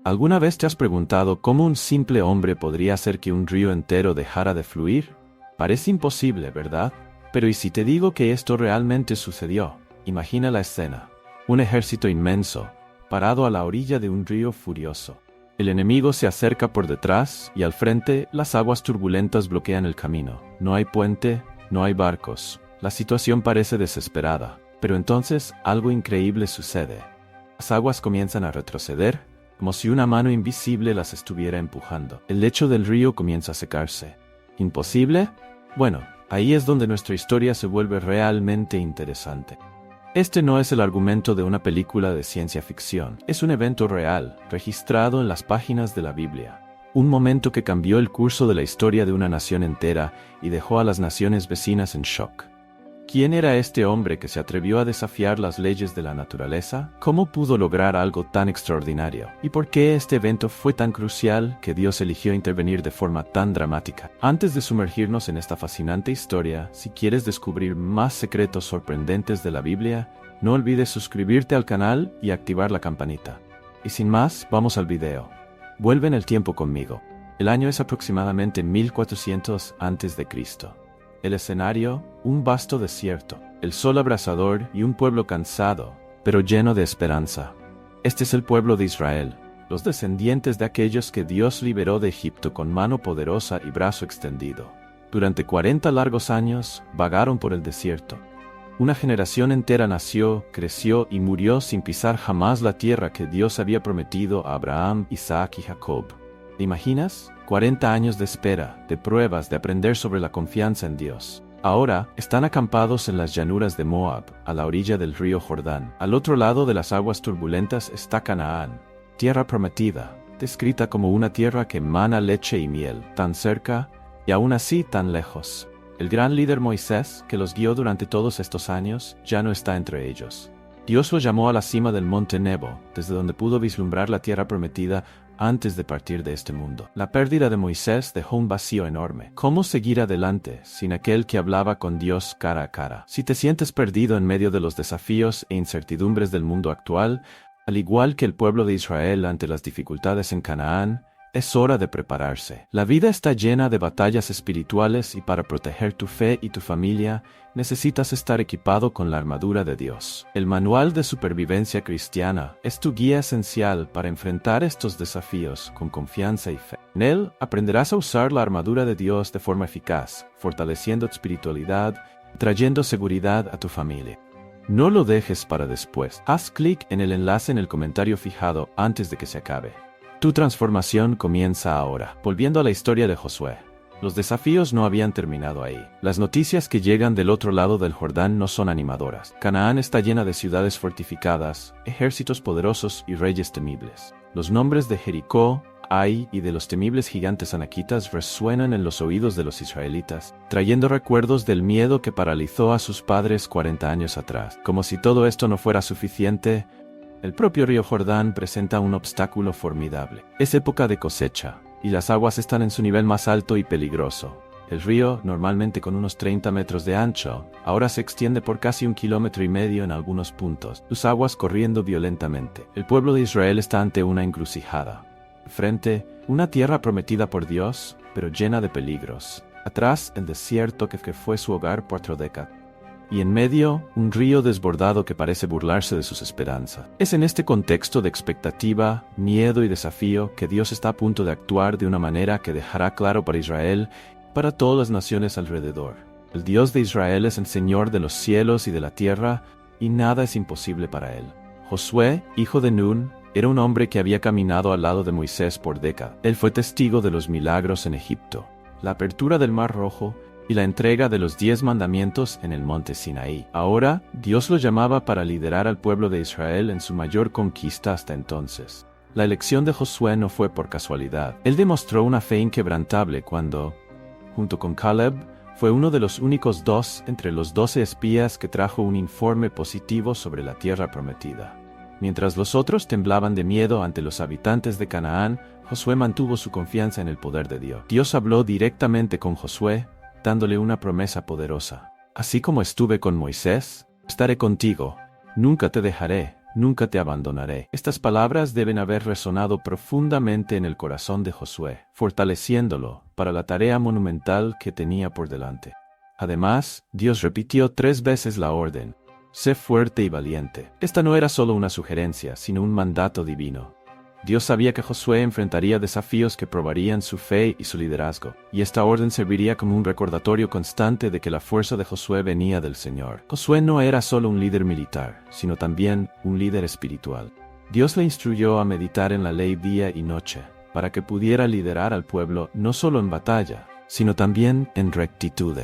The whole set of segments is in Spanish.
¿Alguna vez te has preguntado cómo un simple hombre podría hacer que un río entero dejara de fluir? Parece imposible, ¿verdad? Pero ¿y si te digo que esto realmente sucedió? Imagina la escena. Un ejército inmenso, parado a la orilla de un río furioso. El enemigo se acerca por detrás y al frente las aguas turbulentas bloquean el camino. No hay puente, no hay barcos. La situación parece desesperada. Pero entonces algo increíble sucede. Las aguas comienzan a retroceder, como si una mano invisible las estuviera empujando. El lecho del río comienza a secarse. ¿Imposible? Bueno, ahí es donde nuestra historia se vuelve realmente interesante. Este no es el argumento de una película de ciencia ficción. Es un evento real, registrado en las páginas de la Biblia. Un momento que cambió el curso de la historia de una nación entera y dejó a las naciones vecinas en shock. ¿Quién era este hombre que se atrevió a desafiar las leyes de la naturaleza? ¿Cómo pudo lograr algo tan extraordinario? ¿Y por qué este evento fue tan crucial que Dios eligió intervenir de forma tan dramática? Antes de sumergirnos en esta fascinante historia, si quieres descubrir más secretos sorprendentes de la Biblia, no olvides suscribirte al canal y activar la campanita. Y sin más, vamos al video. Vuelve en el tiempo conmigo. El año es aproximadamente 1400 a.C. El escenario, un vasto desierto, el sol abrasador y un pueblo cansado, pero lleno de esperanza. Este es el pueblo de Israel, los descendientes de aquellos que Dios liberó de Egipto con mano poderosa y brazo extendido. Durante 40 largos años vagaron por el desierto. Una generación entera nació, creció y murió sin pisar jamás la tierra que Dios había prometido a Abraham, Isaac y Jacob. ¿Te imaginas? 40 años de espera, de pruebas, de aprender sobre la confianza en Dios. Ahora están acampados en las llanuras de Moab, a la orilla del río Jordán. Al otro lado de las aguas turbulentas está Canaán, tierra prometida, descrita como una tierra que emana leche y miel, tan cerca y aún así tan lejos. El gran líder Moisés, que los guió durante todos estos años, ya no está entre ellos. Dios lo llamó a la cima del monte Nebo, desde donde pudo vislumbrar la tierra prometida antes de partir de este mundo. La pérdida de Moisés dejó un vacío enorme. ¿Cómo seguir adelante sin aquel que hablaba con Dios cara a cara? Si te sientes perdido en medio de los desafíos e incertidumbres del mundo actual, al igual que el pueblo de Israel ante las dificultades en Canaán, es hora de prepararse. La vida está llena de batallas espirituales y para proteger tu fe y tu familia, necesitas estar equipado con la armadura de Dios. El Manual de Supervivencia Cristiana es tu guía esencial para enfrentar estos desafíos con confianza y fe. En él aprenderás a usar la armadura de Dios de forma eficaz, fortaleciendo tu espiritualidad, trayendo seguridad a tu familia. No lo dejes para después. Haz clic en el enlace en el comentario fijado antes de que se acabe. Tu transformación comienza ahora. Volviendo a la historia de Josué. Los desafíos no habían terminado ahí. Las noticias que llegan del otro lado del Jordán no son animadoras. Canaán está llena de ciudades fortificadas, ejércitos poderosos y reyes temibles. Los nombres de Jericó, Ai y de los temibles gigantes anaquitas resuenan en los oídos de los israelitas, trayendo recuerdos del miedo que paralizó a sus padres 40 años atrás. Como si todo esto no fuera suficiente, el propio río Jordán presenta un obstáculo formidable. Es época de cosecha, y las aguas están en su nivel más alto y peligroso. El río, normalmente con unos 30 metros de ancho, ahora se extiende por casi 1,5 kilómetros en algunos puntos, sus aguas corriendo violentamente. El pueblo de Israel está ante una encrucijada. Frente, una tierra prometida por Dios, pero llena de peligros. Atrás, el desierto que fue su hogar por 4 décadas. Y en medio, un río desbordado que parece burlarse de sus esperanzas. Es en este contexto de expectativa, miedo y desafío que Dios está a punto de actuar de una manera que dejará claro para Israel y para todas las naciones alrededor. El Dios de Israel es el Señor de los cielos y de la tierra, y nada es imposible para él. Josué, hijo de Nun, era un hombre que había caminado al lado de Moisés por décadas. Él fue testigo de los milagros en Egipto, la apertura del Mar Rojo, y la entrega de los 10 mandamientos en el monte Sinaí. Ahora, Dios lo llamaba para liderar al pueblo de Israel en su mayor conquista hasta entonces. La elección de Josué no fue por casualidad. Él demostró una fe inquebrantable cuando, junto con Caleb, fue uno de los únicos 2 entre los 12 espías que trajo un informe positivo sobre la tierra prometida. Mientras los otros temblaban de miedo ante los habitantes de Canaán, Josué mantuvo su confianza en el poder de Dios. Dios habló directamente con Josué, dándole una promesa poderosa. Así como estuve con Moisés, estaré contigo, nunca te dejaré nunca te abandonaré. Estas palabras deben haber resonado profundamente en el corazón de Josué, fortaleciéndolo para la tarea monumental que tenía por delante. Además, Dios repitió 3 veces la orden: sé fuerte y valiente. Esta no era solo una sugerencia, sino un mandato divino. Dios sabía que Josué enfrentaría desafíos que probarían su fe y su liderazgo, y esta orden serviría como un recordatorio constante de que la fuerza de Josué venía del Señor. Josué no era solo un líder militar, sino también un líder espiritual. Dios le instruyó a meditar en la ley día y noche, para que pudiera liderar al pueblo no solo en batalla, sino también en rectitud.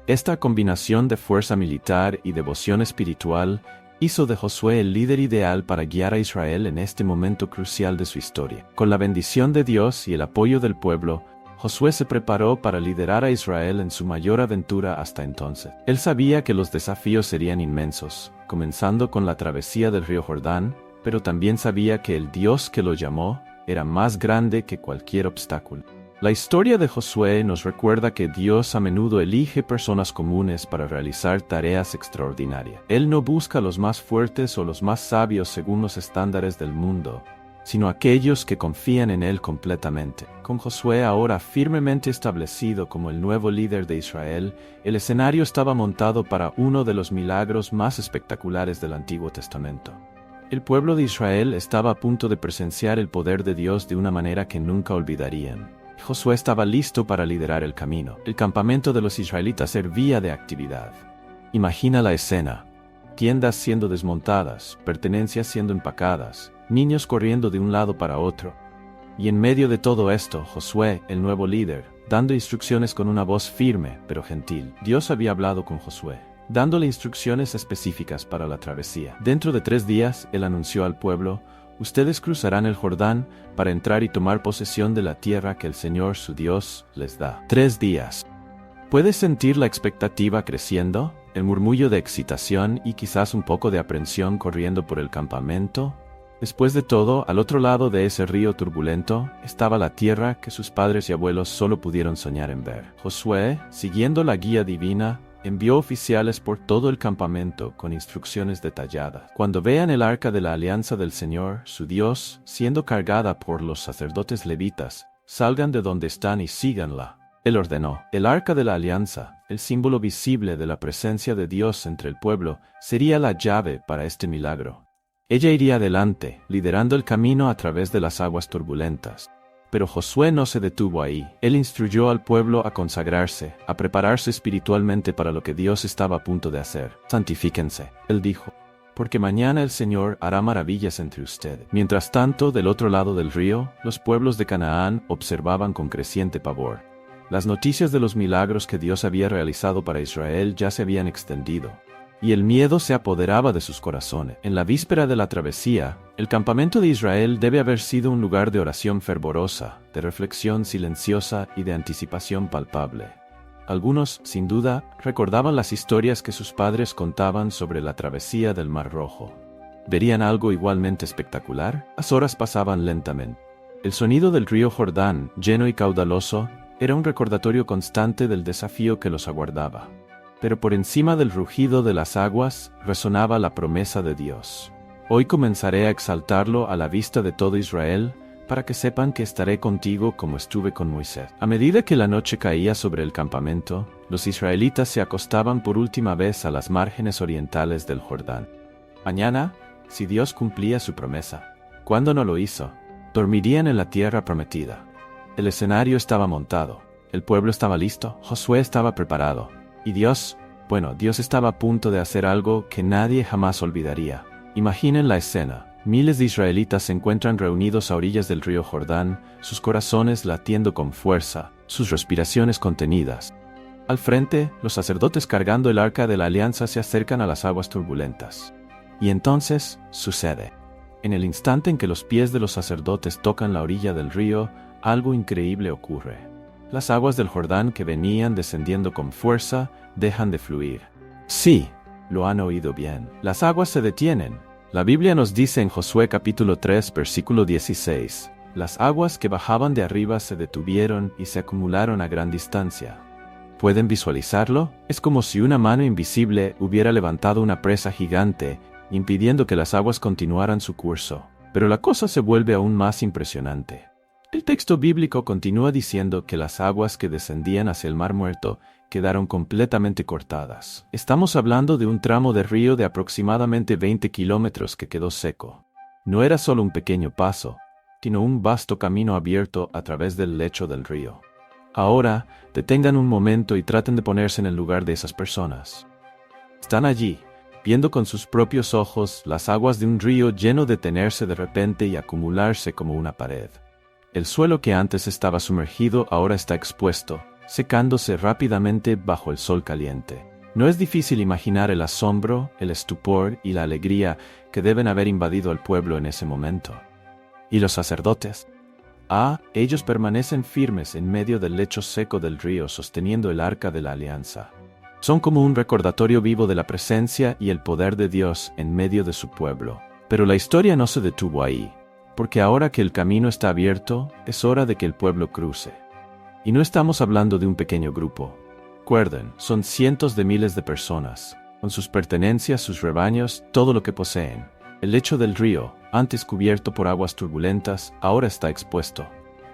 Esta combinación de fuerza militar y devoción espiritual hizo de Josué el líder ideal para guiar a Israel en este momento crucial de su historia. Con la bendición de Dios y el apoyo del pueblo, Josué se preparó para liderar a Israel en su mayor aventura hasta entonces. Él sabía que los desafíos serían inmensos, comenzando con la travesía del río Jordán, pero también sabía que el Dios que lo llamó era más grande que cualquier obstáculo. La historia de Josué nos recuerda que Dios a menudo elige personas comunes para realizar tareas extraordinarias. Él no busca los más fuertes o los más sabios según los estándares del mundo, sino aquellos que confían en Él completamente. Con Josué ahora firmemente establecido como el nuevo líder de Israel, el escenario estaba montado para uno de los milagros más espectaculares del Antiguo Testamento. El pueblo de Israel estaba a punto de presenciar el poder de Dios de una manera que nunca olvidarían. Josué estaba listo para liderar el camino. El campamento de los israelitas servía de actividad. Imagina la escena: tiendas siendo desmontadas, pertenencias siendo empacadas, niños corriendo de un lado para otro. Y en medio de todo esto, Josué, el nuevo líder, dando instrucciones con una voz firme, pero gentil. Dios había hablado con Josué, dándole instrucciones específicas para la travesía. Dentro de 3 días, él anunció al pueblo: ustedes cruzarán el Jordán para entrar y tomar posesión de la tierra que el Señor su Dios les da. 3 días. ¿Puedes sentir la expectativa creciendo? El murmullo de excitación y quizás un poco de aprensión corriendo por el campamento. Después de todo, al otro lado de ese río turbulento, estaba la tierra que sus padres y abuelos solo pudieron soñar en ver. Josué, siguiendo la guía divina, envió oficiales por todo el campamento con instrucciones detalladas. Cuando vean el arca de la alianza del Señor, su Dios, siendo cargada por los sacerdotes levitas, salgan de donde están y síganla. Él ordenó: el arca de la alianza, el símbolo visible de la presencia de Dios entre el pueblo, sería la llave para este milagro. Ella iría adelante, liderando el camino a través de las aguas turbulentas. Pero Josué no se detuvo ahí. Él instruyó al pueblo a consagrarse, a prepararse espiritualmente para lo que Dios estaba a punto de hacer. Santifíquense, él dijo, porque mañana el Señor hará maravillas entre ustedes. Mientras tanto, del otro lado del río, los pueblos de Canaán observaban con creciente pavor. Las noticias de los milagros que Dios había realizado para Israel ya se habían extendido, y el miedo se apoderaba de sus corazones. En la víspera de la travesía, el campamento de Israel debe haber sido un lugar de oración fervorosa, de reflexión silenciosa y de anticipación palpable. Algunos, sin duda, recordaban las historias que sus padres contaban sobre la travesía del Mar Rojo. ¿Verían algo igualmente espectacular? Las horas pasaban lentamente. El sonido del río Jordán, lleno y caudaloso, era un recordatorio constante del desafío que los aguardaba. Pero por encima del rugido de las aguas resonaba la promesa de Dios. Hoy comenzaré a exaltarlo a la vista de todo Israel, para que sepan que estaré contigo como estuve con Moisés. A medida que la noche caía sobre el campamento, los israelitas se acostaban por última vez a las márgenes orientales del Jordán. Mañana, si Dios cumplía su promesa, ¿cuándo no lo hizo? Dormirían en la tierra prometida. El escenario estaba montado, el pueblo estaba listo, Josué estaba preparado. Y Dios estaba a punto de hacer algo que nadie jamás olvidaría. Imaginen la escena. Miles de israelitas se encuentran reunidos a orillas del río Jordán, sus corazones latiendo con fuerza, sus respiraciones contenidas. Al frente, los sacerdotes cargando el arca de la alianza se acercan a las aguas turbulentas. Y entonces, sucede. En el instante en que los pies de los sacerdotes tocan la orilla del río, algo increíble ocurre. Las aguas del Jordán que venían descendiendo con fuerza dejan de fluir. Sí, lo han oído bien. Las aguas se detienen. La Biblia nos dice en Josué capítulo 3, versículo 16, las aguas que bajaban de arriba se detuvieron y se acumularon a gran distancia. ¿Pueden visualizarlo? Es como si una mano invisible hubiera levantado una presa gigante impidiendo que las aguas continuaran su curso. Pero la cosa se vuelve aún más impresionante. El texto bíblico continúa diciendo que las aguas que descendían hacia el Mar Muerto quedaron completamente cortadas. Estamos hablando de un tramo de río de aproximadamente 20 kilómetros que quedó seco. No era solo un pequeño paso, sino un vasto camino abierto a través del lecho del río. Ahora, detengan un momento y traten de ponerse en el lugar de esas personas. Están allí, viendo con sus propios ojos las aguas de un río lleno detenerse de repente y acumularse como una pared. El suelo que antes estaba sumergido ahora está expuesto, secándose rápidamente bajo el sol caliente. No es difícil imaginar el asombro, el estupor y la alegría que deben haber invadido al pueblo en ese momento. ¿Y los sacerdotes? Ellos permanecen firmes en medio del lecho seco del río sosteniendo el arca de la alianza. Son como un recordatorio vivo de la presencia y el poder de Dios en medio de su pueblo. Pero la historia no se detuvo ahí, porque ahora que el camino está abierto, es hora de que el pueblo cruce. Y no estamos hablando de un pequeño grupo. Recuerden, son cientos de miles de personas, con sus pertenencias, sus rebaños, todo lo que poseen. El lecho del río, antes cubierto por aguas turbulentas, ahora está expuesto.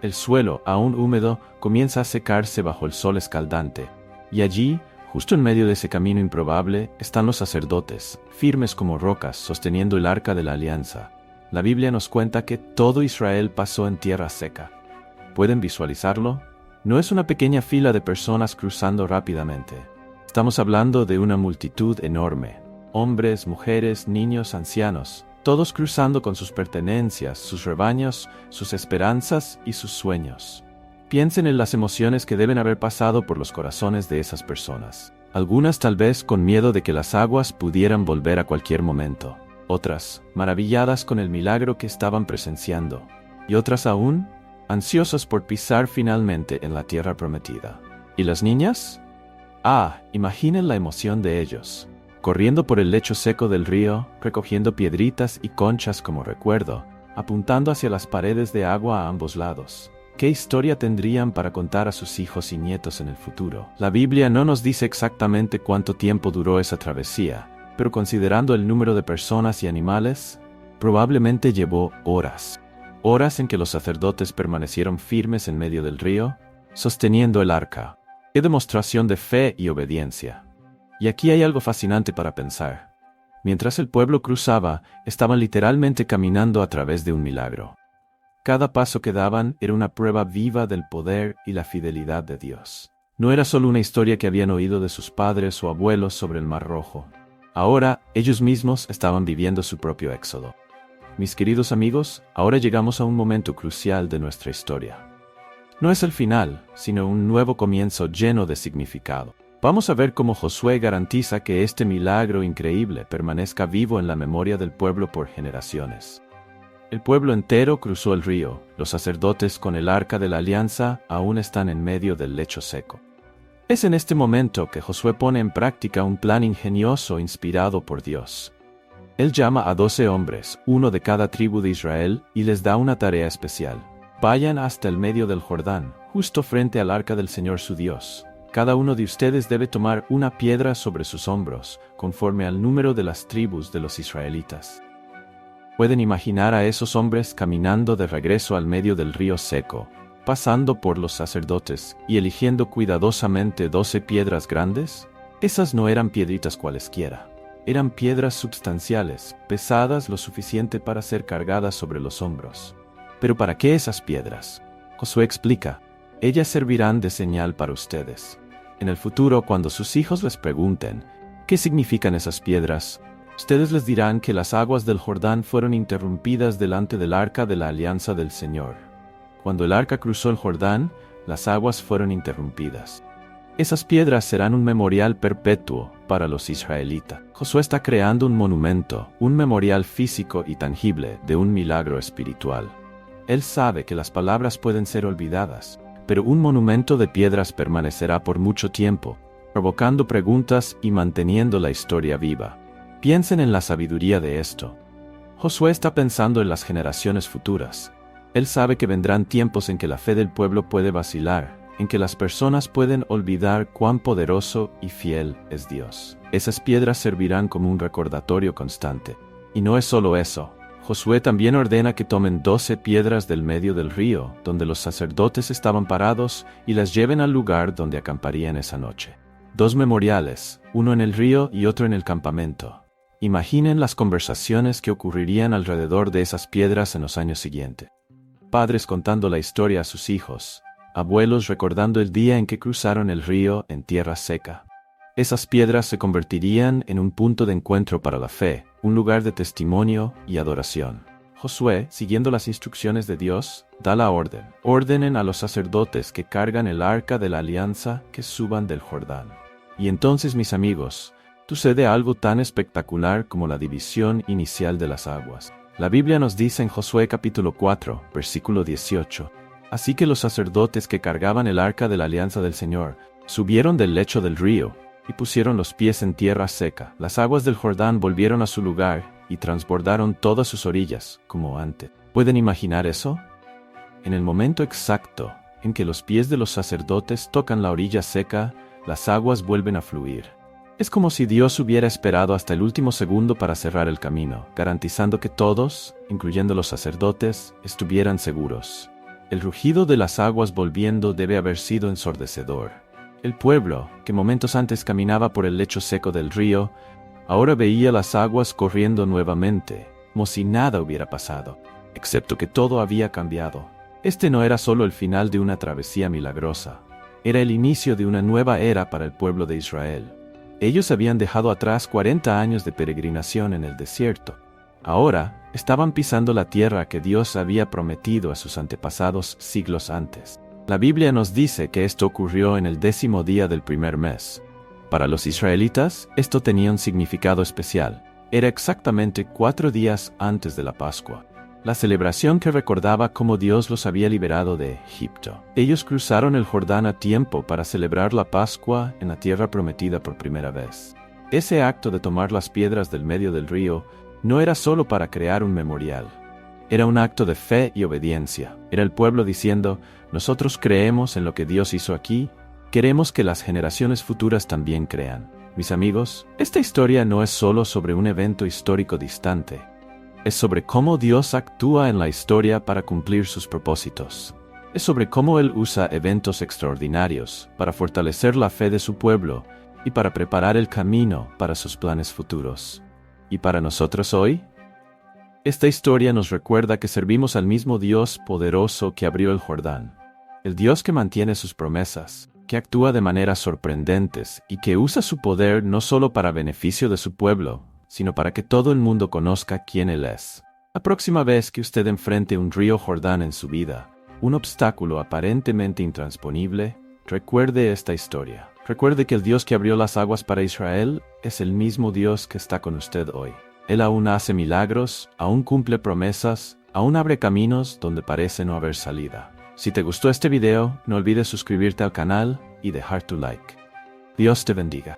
El suelo, aún húmedo, comienza a secarse bajo el sol escaldante. Y allí, justo en medio de ese camino improbable, están los sacerdotes, firmes como rocas, sosteniendo el arca de la alianza. La Biblia nos cuenta que todo Israel pasó en tierra seca. ¿Pueden visualizarlo? No es una pequeña fila de personas cruzando rápidamente. Estamos hablando de una multitud enorme. Hombres, mujeres, niños, ancianos, todos cruzando con sus pertenencias, sus rebaños, sus esperanzas y sus sueños. Piensen en las emociones que deben haber pasado por los corazones de esas personas. Algunas tal vez con miedo de que las aguas pudieran volver a cualquier momento. Otras, maravilladas con el milagro que estaban presenciando. Y otras aún, ansiosas por pisar finalmente en la tierra prometida. ¿Y las niñas? Imaginen la emoción de ellos. Corriendo por el lecho seco del río, recogiendo piedritas y conchas como recuerdo, apuntando hacia las paredes de agua a ambos lados. ¿Qué historia tendrían para contar a sus hijos y nietos en el futuro? La Biblia no nos dice exactamente cuánto tiempo duró esa travesía, pero considerando el número de personas y animales, probablemente llevó horas. Horas en que los sacerdotes permanecieron firmes en medio del río, sosteniendo el arca. ¡Qué demostración de fe y obediencia! Y aquí hay algo fascinante para pensar. Mientras el pueblo cruzaba, estaban literalmente caminando a través de un milagro. Cada paso que daban era una prueba viva del poder y la fidelidad de Dios. No era solo una historia que habían oído de sus padres o abuelos sobre el Mar Rojo. Ahora, ellos mismos estaban viviendo su propio éxodo. Mis queridos amigos, ahora llegamos a un momento crucial de nuestra historia. No es el final, sino un nuevo comienzo lleno de significado. Vamos a ver cómo Josué garantiza que este milagro increíble permanezca vivo en la memoria del pueblo por generaciones. El pueblo entero cruzó el río. Los sacerdotes con el arca de la alianza aún están en medio del lecho seco. Es en este momento que Josué pone en práctica un plan ingenioso inspirado por Dios. Él llama a 12 hombres, uno de cada tribu de Israel, y les da una tarea especial. Vayan hasta el medio del Jordán, justo frente al arca del Señor su Dios. Cada uno de ustedes debe tomar una piedra sobre sus hombros, conforme al número de las tribus de los israelitas. Pueden imaginar a esos hombres caminando de regreso al medio del río seco, pasando por los sacerdotes y eligiendo cuidadosamente 12 piedras grandes. Esas no eran piedritas cualesquiera. Eran piedras substanciales, pesadas lo suficiente para ser cargadas sobre los hombros. ¿Pero para qué esas piedras? Josué explica, ellas servirán de señal para ustedes. En el futuro, cuando sus hijos les pregunten, ¿qué significan esas piedras?, ustedes les dirán que las aguas del Jordán fueron interrumpidas delante del arca de la alianza del Señor. Cuando el arca cruzó el Jordán, las aguas fueron interrumpidas. Esas piedras serán un memorial perpetuo para los israelitas. Josué está creando un monumento, un memorial físico y tangible de un milagro espiritual. Él sabe que las palabras pueden ser olvidadas, pero un monumento de piedras permanecerá por mucho tiempo, provocando preguntas y manteniendo la historia viva. Piensen en la sabiduría de esto. Josué está pensando en las generaciones futuras. Él sabe que vendrán tiempos en que la fe del pueblo puede vacilar, en que las personas pueden olvidar cuán poderoso y fiel es Dios. Esas piedras servirán como un recordatorio constante. Y no es solo eso. Josué también ordena que tomen 12 piedras del medio del río, donde los sacerdotes estaban parados, y las lleven al lugar donde acamparían esa noche. 2 memoriales, uno en el río y otro en el campamento. Imaginen las conversaciones que ocurrirían alrededor de esas piedras en los años siguientes. Padres contando la historia a sus hijos, abuelos recordando el día en que cruzaron el río en tierra seca. Esas piedras se convertirían en un punto de encuentro para la fe, un lugar de testimonio y adoración. Josué, siguiendo las instrucciones de Dios, da la orden. Ordenen a los sacerdotes que cargan el arca de la alianza que suban del Jordán. Y entonces, mis amigos, sucede algo tan espectacular como la división inicial de las aguas. La Biblia nos dice en Josué capítulo 4, versículo 18, así que los sacerdotes que cargaban el arca de la alianza del Señor subieron del lecho del río y pusieron los pies en tierra seca. Las aguas del Jordán volvieron a su lugar y transbordaron todas sus orillas, como antes. ¿Pueden imaginar eso? En el momento exacto en que los pies de los sacerdotes tocan la orilla seca, las aguas vuelven a fluir. Es como si Dios hubiera esperado hasta el último segundo para cerrar el camino, garantizando que todos, incluyendo los sacerdotes, estuvieran seguros. El rugido de las aguas volviendo debe haber sido ensordecedor. El pueblo, que momentos antes caminaba por el lecho seco del río, ahora veía las aguas corriendo nuevamente, como si nada hubiera pasado, excepto que todo había cambiado. Este no era solo el final de una travesía milagrosa, era el inicio de una nueva era para el pueblo de Israel. Ellos habían dejado atrás 40 años de peregrinación en el desierto. Ahora estaban pisando la tierra que Dios había prometido a sus antepasados siglos antes. La Biblia nos dice que esto ocurrió en el 10º día del primer mes. Para los israelitas, esto tenía un significado especial. Era exactamente 4 días antes de la Pascua, la celebración que recordaba cómo Dios los había liberado de Egipto. Ellos cruzaron el Jordán a tiempo para celebrar la Pascua en la tierra prometida por primera vez. Ese acto de tomar las piedras del medio del río no era solo para crear un memorial. Era un acto de fe y obediencia. Era el pueblo diciendo, nosotros creemos en lo que Dios hizo aquí, queremos que las generaciones futuras también crean. Mis amigos, esta historia no es solo sobre un evento histórico distante. Es sobre cómo Dios actúa en la historia para cumplir sus propósitos. Es sobre cómo Él usa eventos extraordinarios para fortalecer la fe de su pueblo y para preparar el camino para sus planes futuros. ¿Y para nosotros hoy? Esta historia nos recuerda que servimos al mismo Dios poderoso que abrió el Jordán. El Dios que mantiene sus promesas, que actúa de maneras sorprendentes y que usa su poder no solo para beneficio de su pueblo, sino para que todo el mundo conozca quién Él es. La próxima vez que usted enfrente un río Jordán en su vida, un obstáculo aparentemente intransponible, recuerde esta historia. Recuerde que el Dios que abrió las aguas para Israel es el mismo Dios que está con usted hoy. Él aún hace milagros, aún cumple promesas, aún abre caminos donde parece no haber salida. Si te gustó este video, no olvides suscribirte al canal y dejar tu like. Dios te bendiga.